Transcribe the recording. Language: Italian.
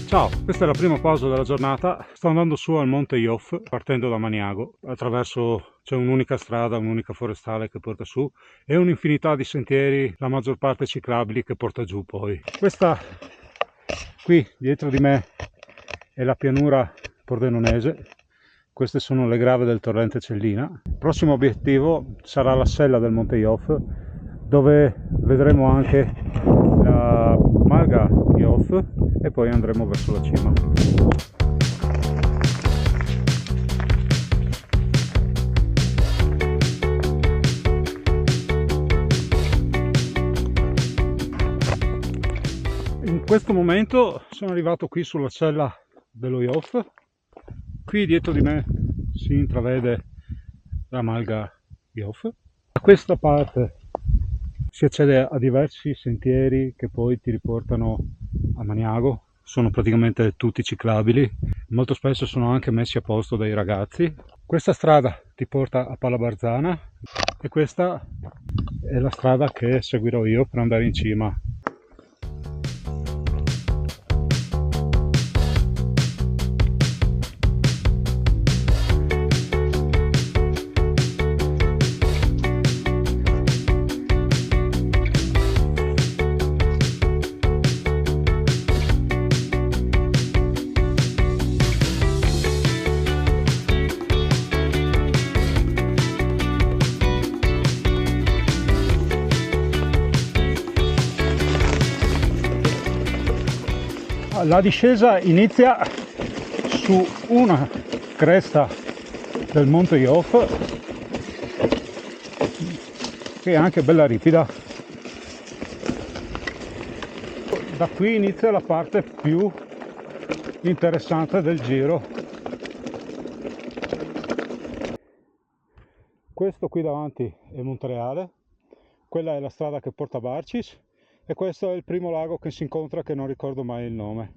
Ciao, questa è la prima pausa della giornata. Sto andando su al Monte Iof, partendo da Maniago. Attraverso c'è un'unica strada, un'unica forestale che porta su e un'infinità di sentieri, la maggior parte ciclabili, che porta giù poi. Questa qui dietro di me è la pianura pordenonese. Queste sono le grave del torrente Cellina. Il prossimo obiettivo sarà la sella del Monte Iof, dove vedremo anche la Malga Iof e poi andremo verso la cima. In questo momento sono arrivato qui sulla sella dello Iof. Qui dietro di me si intravede la Malga Iof. Da questa parte si accede a diversi sentieri che poi ti riportano a Maniago. Sono praticamente tutti ciclabili, molto spesso sono anche messi a posto dai ragazzi. Questa strada ti porta a Palabarzana e questa è la strada che seguirò io per andare in cima. La discesa inizia su una cresta del Monte Iof, che è anche bella ripida. Da qui inizia la parte più interessante del giro. Questo qui davanti è Montereale, quella è la strada che porta a Barcis e questo è il primo lago che si incontra, che non ricordo mai il nome.